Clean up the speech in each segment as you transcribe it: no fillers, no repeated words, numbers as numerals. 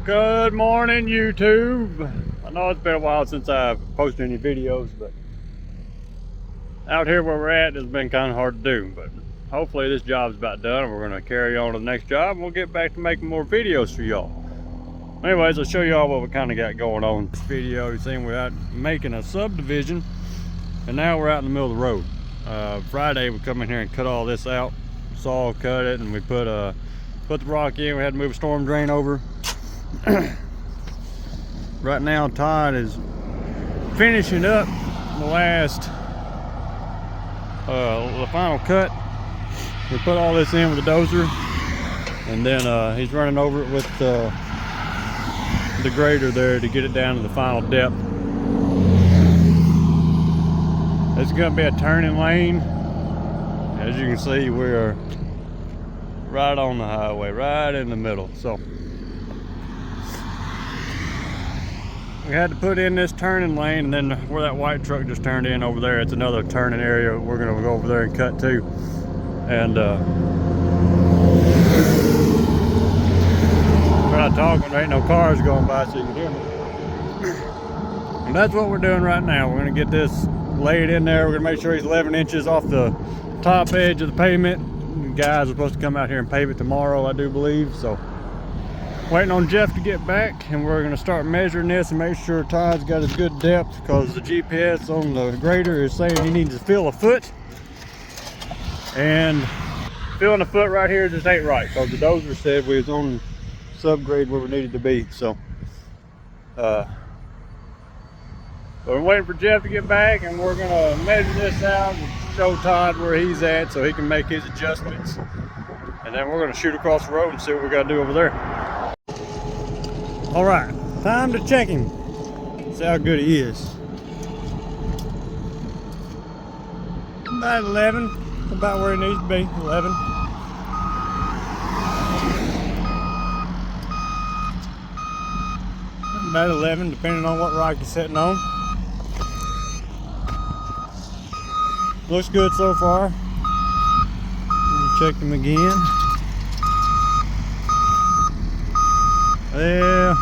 Good morning, YouTube. I know it's been a while since I've posted any videos, but out here where we're at has been kind of hard to do. But hopefully this job's about done and we're going to carry on to the next job and we'll get back to making more videos for y'all. Anyways, I'll show y'all what we kind of got going on in this video. You've seen we're out making a subdivision and now we're out in the middle of the road. Friday we come in here and cut all this out, saw cut it, and we put the rock in. We had to move a storm drain over. Right now Todd is finishing up the last the final cut. We put all this in with the dozer, and then he's running over it with the grader there to get it down to the final depth. It's going to be a turning lane. As you can see, we're right on the highway, right in the middle. So we had to put in this turning lane, and then where that white truck just turned in over there, it's another turning area. We're going to go over there and cut too. And we're not talking, there ain't no cars going by so you can hear me. And that's what we're doing right now. We're going to get this laid in there. We're going to make sure he's 11 inches off the top edge of the pavement. The guys are supposed to come out here and pave it tomorrow, I do believe. So waiting on Jeff to get back, and we're going to start measuring this and make sure Todd's got a good depth, because the GPS on the grader is saying he needs to fill a foot, and filling a foot right here just ain't right, because the dozer said we was on subgrade where we needed to be. So we're waiting for Jeff to get back, and we're going to measure this out and show Todd where he's at so he can make his adjustments, and then we're going to shoot across the road and see what we got to do over there. All right, time to check him. See how good he is. About 11, about where he needs to be, 11. About 11, depending on what rock you're sitting on. Looks good so far. Check him again. Yeah,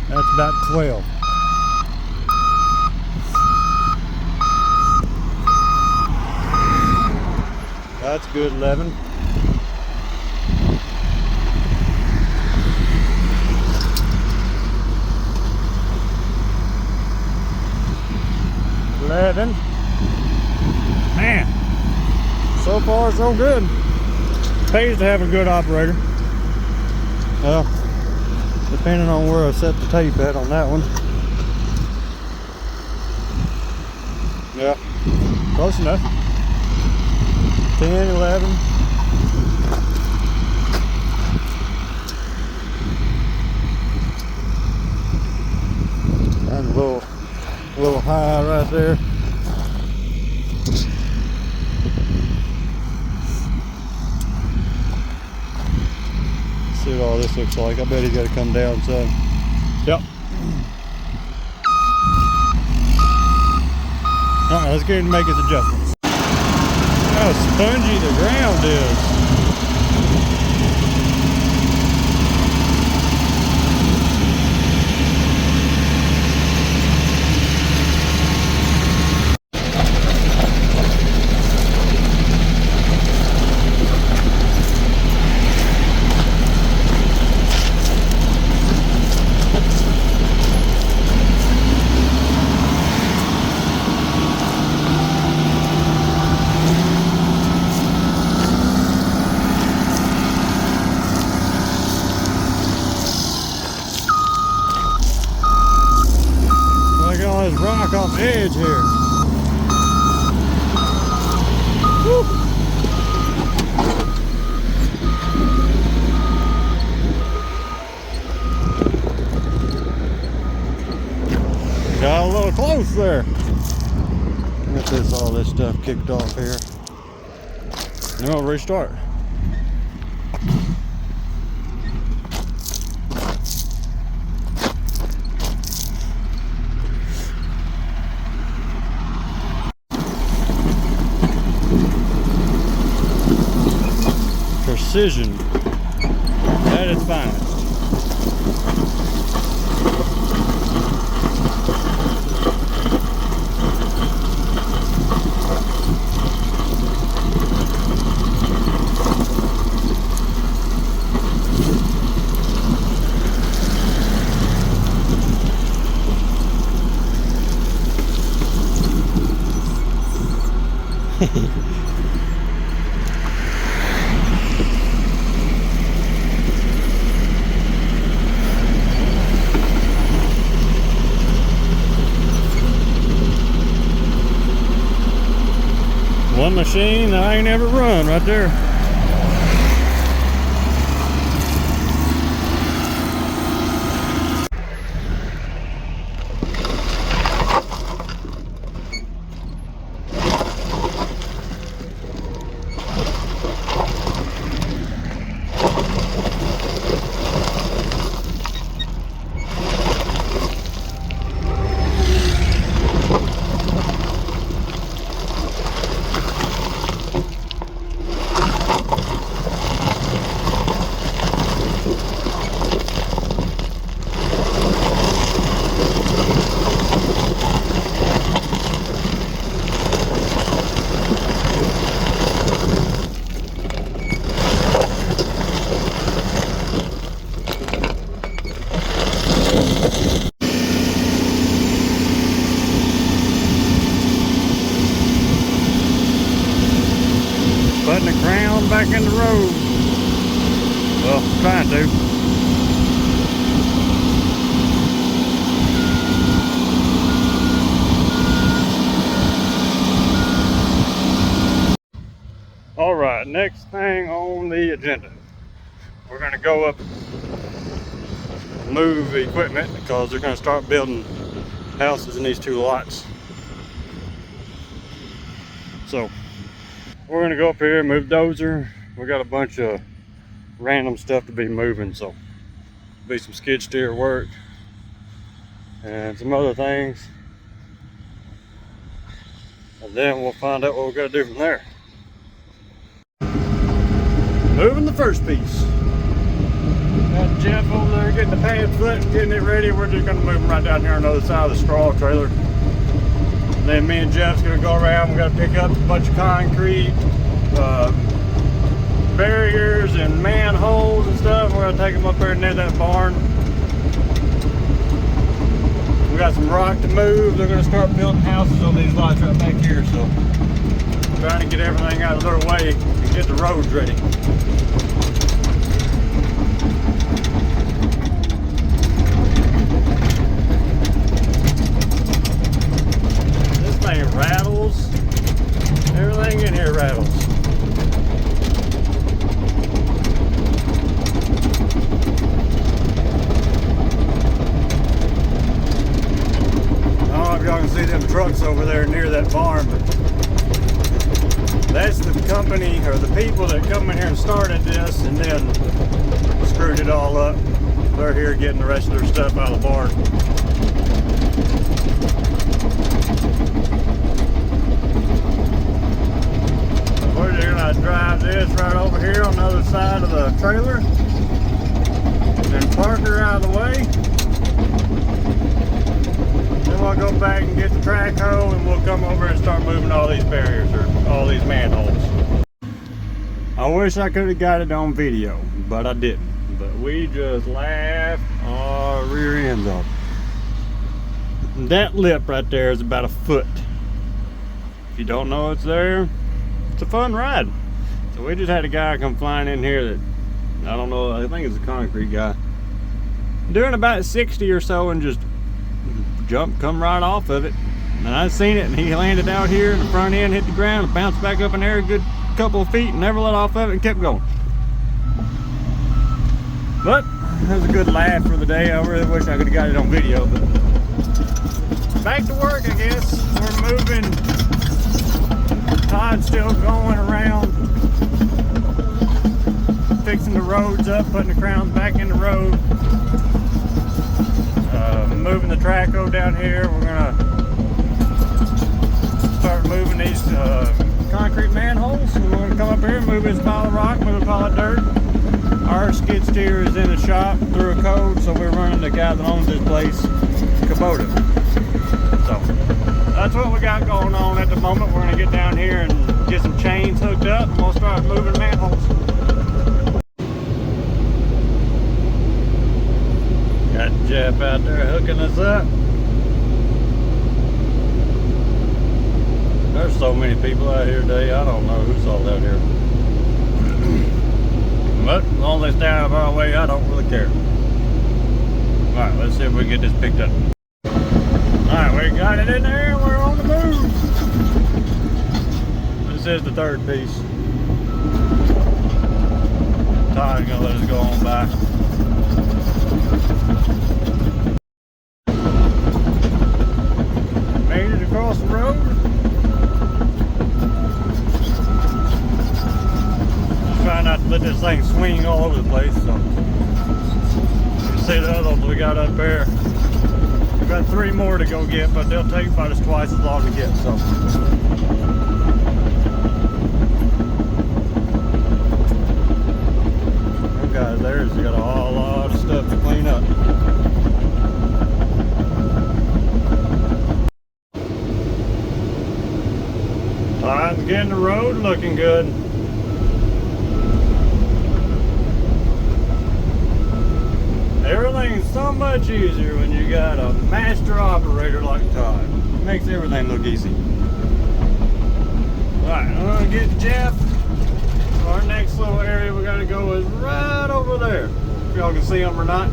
that's about 12. That's good, 11. Man, so far so good. Pays to have a good operator. Well, depending on where I set the tape at on that one. Yeah, close enough. 10, 11. And a little high right there. See what all this looks like. I bet he's got to come down some. Yep. Alright, let's get him to make his adjustments. How spongy the ground is. Rock off the edge here. Woo. Got a little close there. Get all this stuff kicked off here. Then we'll restart. precision at its finest. machine that I ain't ever run right there. Putting the crown back in the road. Well, trying to. All right, next thing on the agenda. We're gonna go up and move equipment because they're gonna start building houses in these 2 lots. So we're gonna go up here, move dozer. We got a bunch of random stuff to be moving, so be some skid steer work and some other things. And then we'll find out what we're gonna do from there. Moving the first piece. Got Jeff over there getting the pad foot and getting it ready. We're just gonna move them right down here on the other side of the straw trailer. And then me and Jeff's gonna go around. We gotta pick up a bunch of concrete, barriers and manholes and stuff. We're gonna take them up there near that barn. We got some rock to move. They're gonna start building houses on these lots right back here, so trying to get everything out of their way and get the roads ready. This thing rattles. Everything in here rattles. I don't know if y'all can see them trucks over there near that barn, but that's the company or the people that come in here and started this and then screwed it all up. They're here getting the rest of their stuff out of the barn. We're just gonna drive this right over here on the other side of the trailer and park her out of the way. Then we'll go back and get the track hoe and we'll come over and start moving all these barriers or all these manholes. I wish I could have got it on video, but I didn't. But we just laughed our rear ends off. That lip right there is about 1 foot. If you don't know it's there, it's a fun ride. So we just had a guy come flying in here that, I don't know, I think it's a concrete guy, doing about 60 or so and just come right off of it. And I seen it and he landed out here and the front end hit the ground and bounced back up in there a good couple of feet and never let off of it and kept going. But that was a good laugh for the day. I really wish I could have got it on video, but back to work, I guess. We're moving. Todd's still going around fixing the roads up, putting the crowns back in the road. Moving the traco down here. We're gonna start moving these concrete manholes. So we're gonna come up here and move this pile of rock, move a pile of dirt. Our skid steer is in the shop through a code, so we're running the guy that owns this place, Kubota. So that's what we got going on at the moment. We're gonna get down here and get some chains hooked up and we'll start moving manholes. Got Jeff out there hooking us up. There's so many people out here today, I don't know who's all out here. But as long as they stay out of our way, I don't really care. Alright, let's see if we can get this picked up. Alright, we got it in there and we're on the move. Let's is the third piece. Todd's gonna let us go on by. Made it across the road. Just trying not to let this thing swing all over the place. So you can see the other ones we got up there. We've got 3 more to go get, but they'll take about twice as long to get. So. Guys, there's got a whole lot of stuff to clean up. Time's getting the road looking good. Everything's so much easier when you got a master operator like Todd. It makes everything look easy. Alright, I'm gonna get Jeff. Our next little area we gotta go is right over there. If y'all can see them or not.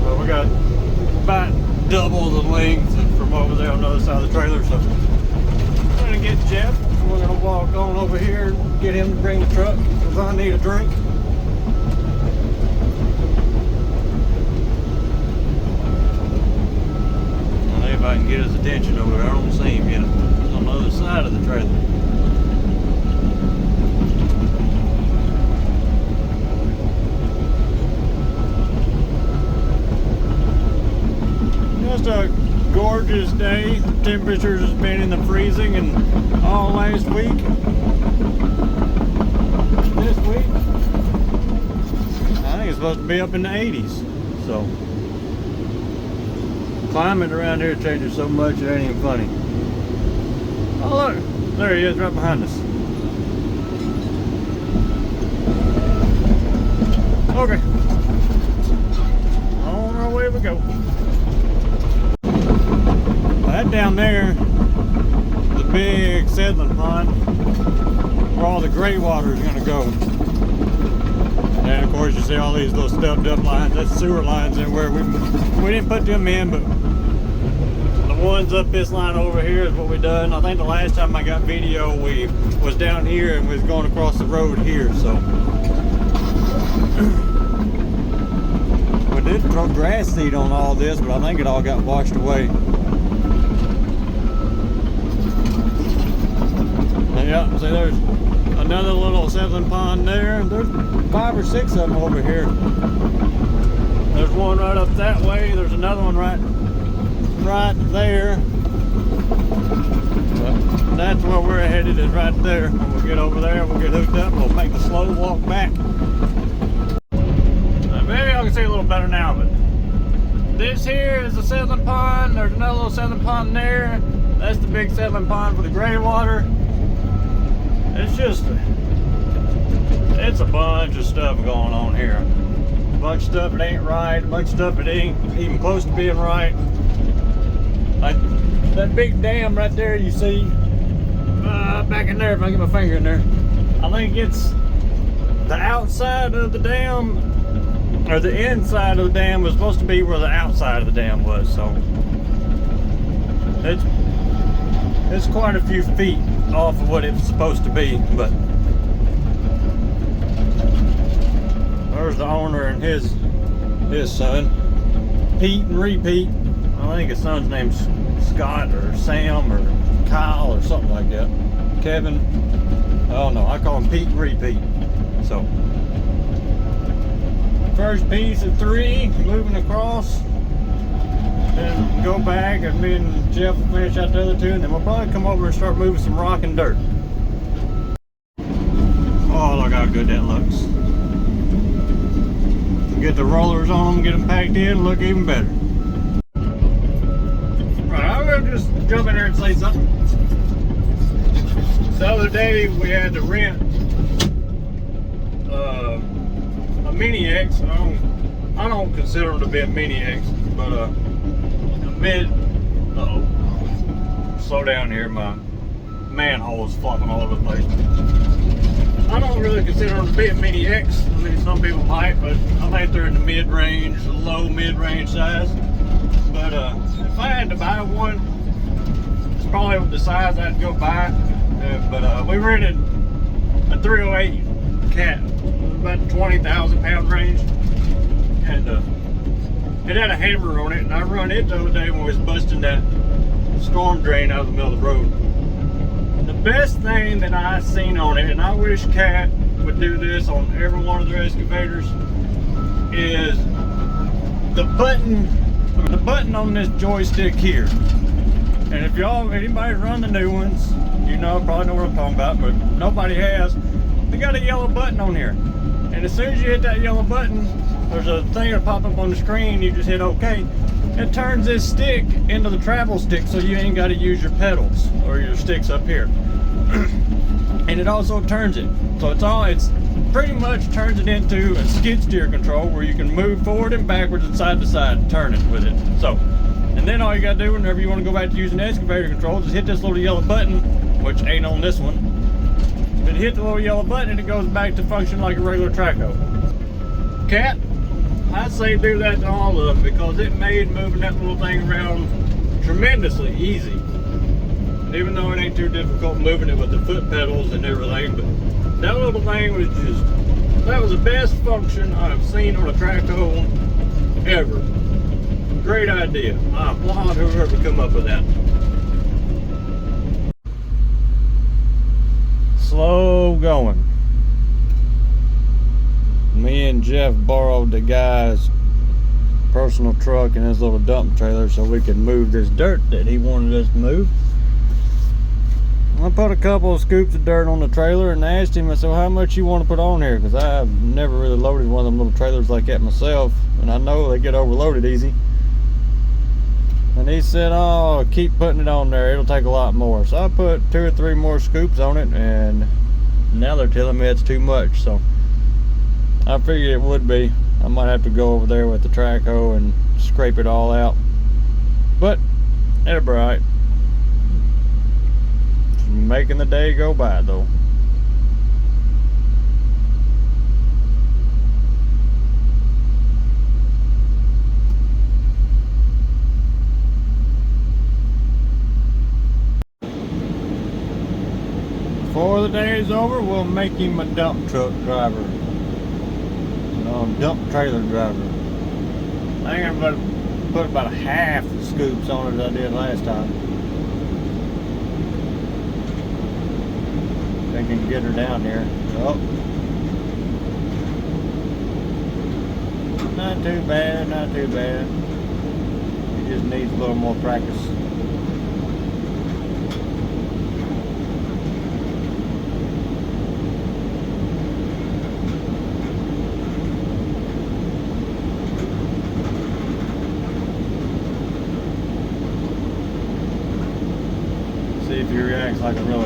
Well, we got about double the length from over there on the other side of the trailer. So I'm gonna get Jeff. We're gonna walk on over here and get him to bring the truck because I need a drink. I'll see if I can get his attention over there. I don't see him yet. He's on the other side of the trailer. Just a gorgeous day. The temperatures has been in the freezing and all last week. This week, I think it's supposed to be up in the 80s. So, climate around here changes so much it ain't even funny. Oh look, there he is right behind us. Okay, on our way we go. That down there, the big settling pond, where all the gray water is going to go. And of course you see all these little stubbed up lines, that's sewer lines in where we didn't put them in, but the ones up this line over here is what we done. I think the last time I got video we was down here and we was going across the road here, so. We did throw grass seed on all this, but I think it all got washed away. Yeah, see there's another little settling pond there. There's 5 or 6 of them over here. There's one right up that way. There's another one right there. But that's where we're headed, is right there. When we get over there, we'll get hooked up. We'll make the slow walk back. Maybe I can see a little better now, but this here is the settling pond. There's another little settling pond there. That's the big settling pond for the gray water. It's just, it's a bunch of stuff going on here. A bunch of stuff that ain't right, a bunch of stuff that ain't even close to being right. Like that big dam right there you see, back in there, if I get my finger in there. I think it's the outside of the dam, or the inside of the dam was supposed to be where the outside of the dam was, so. It's quite a few feet off of what it's supposed to be, but there's the owner and his son, Pete and Repeat. I think his son's name's Scott or Sam or Kyle or something like that. Kevin. I don't know. I call him Pete and Repeat. So first piece of 3 moving across. Then go back and me and Jeff will finish out the other 2, and then we'll probably come over and start moving some rock and dirt. Oh, look how good that looks. Get the rollers on them, get them packed in, look even better. Right, I'm gonna just jump in there and say something. The other day we had to rent a Mini X. I don't consider them to be a Mini X, but slow down here, my manhole is flopping all over the place. I don't really consider them to be a Mini X. I mean, some people might, but I think they're in the mid-range, low mid-range size. But if I had to buy one, it's probably the size I'd go buy. But we rented a 308 cat, about 20,000 pound range, and it had a hammer on it, and I run it the other day when we was busting that storm drain out of the middle of the road. The best thing that I seen on it, and I wish Cat would do this on every one of their excavators, is the button on this joystick here. And if anybody run the new ones, you probably know what I'm talking about, but nobody has. They got a yellow button on here, and as soon as you hit that yellow button, there's a thing that'll pop up on the screen. You just hit OK. It turns this stick into the travel stick, so you ain't got to use your pedals or your sticks up here. And it also turns it, so it's pretty much turns it into a skid steer control where you can move forward and backwards and side to side and turn it with it. So, and then all you got to do whenever you want to go back to using the excavator controls is hit this little yellow button, which ain't on this one. But hit the little yellow button and it goes back to function like a regular track hoe. Cat, I'd say do that to all of them because it made moving that little thing around tremendously easy. Even though it ain't too difficult moving it with the foot pedals and everything, but that little thing was that was the best function I've seen on a track hoe ever. Great idea. I applaud whoever come up with that. Slow going. Me and Jeff borrowed the guy's personal truck and his little dump trailer so we could move this dirt that he wanted us to move. I put a couple of scoops of dirt on the trailer and asked him, I said, how much you want to put on here? Because I've never really loaded one of them little trailers like that myself, and I know they get overloaded easy. And he said, oh, keep putting it on there, it'll take a lot more. So I put 2 or 3 more scoops on it, and now they're telling me it's too much. So I figured it would be. I might have to go over there with the track hoe and scrape it all out. But it'll be alright. Making the day go by though. Before the day is over, we'll make him a dump truck driver. Dump trailer driver. I think I'm going to put about a half the scoops on it as I did last time. I can get her down here. Oh. Not too bad, not too bad. It just needs a little more practice. See if he reacts like a real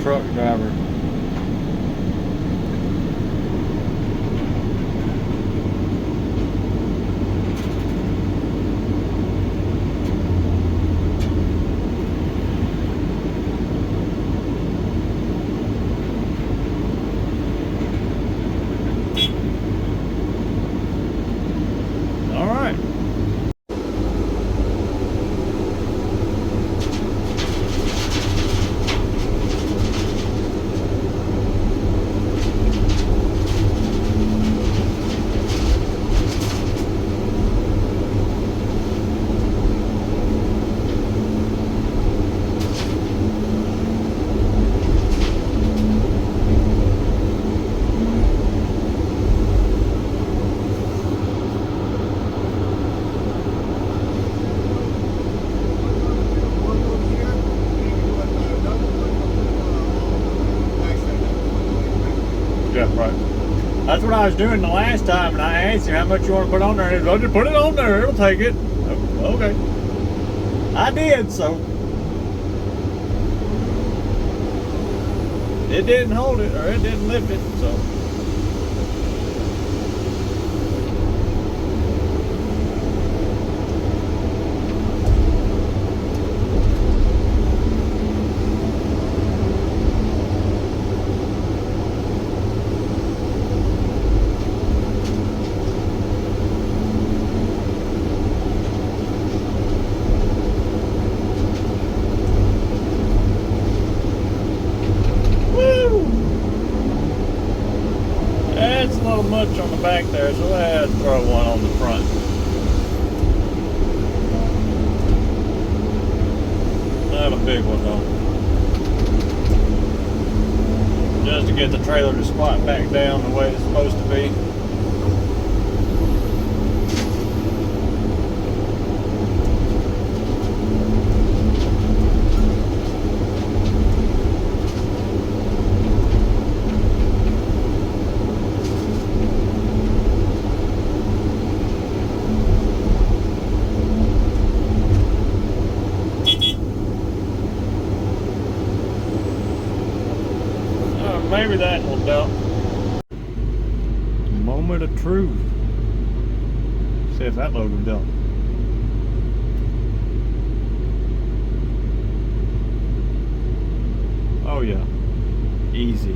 truck driver. All right. Yeah, right. That's what I was doing the last time, and I asked him how much you want to put on there, and he said, just put it on there, it'll take it. Okay. I did, so. It didn't hold it, or it didn't lift it, so. much on the back there, so let's throw one on the front. Not a big one though. Just to get the trailer to squat back down the way it's supposed to be. Maybe that will dump. Moment of truth. See if that load will dump. Oh yeah, easy.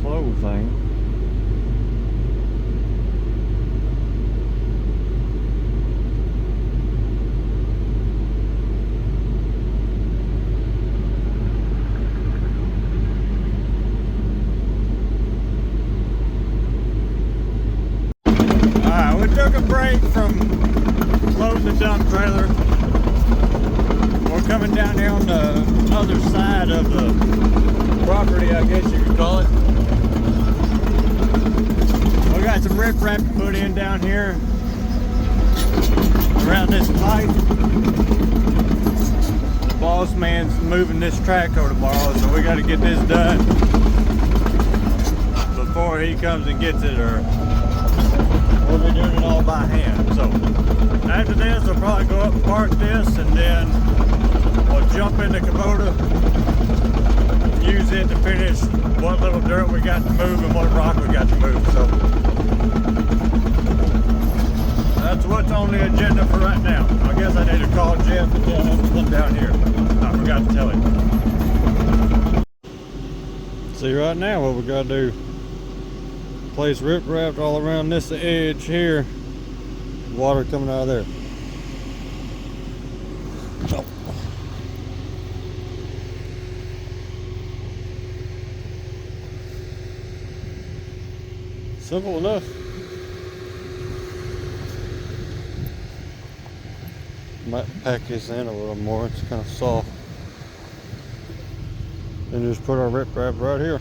Slow thing. Alright, we took a break from loading the dump trailer. We're coming down here on the other side of the property, I guess you could call it. We got some riprap to put in down here around this pipe. The boss man's moving this track over tomorrow, so we got to get this done before he comes and gets it, or we'll be doing it all by hand. So after this, we'll probably go up and park this, and then we'll jump in the Kubota, use it to finish what little dirt we got to move and what rock we got to move. So that's what's on the agenda for right now. I guess I need to call Jeff and tell him to come down here. I forgot to tell him. See, right now what we got to do, place riprap all around this edge here. Water coming out of there. Oh. Simple enough. Might pack this in a little more, it's kind of soft. And just put our riprap right here.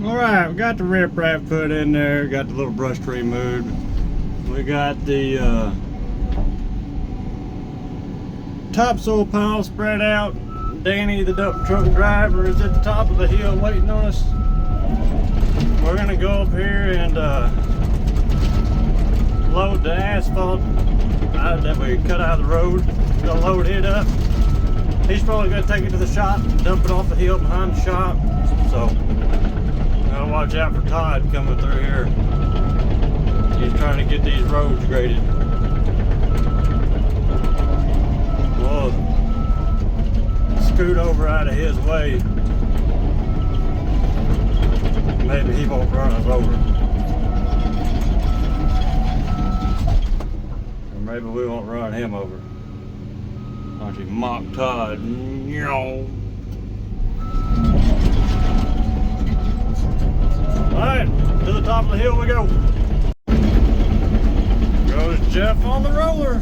Alright, we got the riprap put in there, got the little brush tree moved. We got the topsoil pile spread out. Danny, the dump truck driver, is at the top of the hill waiting on us. We're gonna go up here and load the asphalt that we cut out of the road. We're gonna load it up. He's probably gonna take it to the shop and dump it off the hill behind the shop. So gotta watch out for Todd coming through here. He's trying to get these roads graded. We'll scoot over out of his way. Maybe he won't run us over. Or maybe we won't run him over. Why don't you mock Todd? Alright, to the top of the hill we go. Goes Jeff on the roller.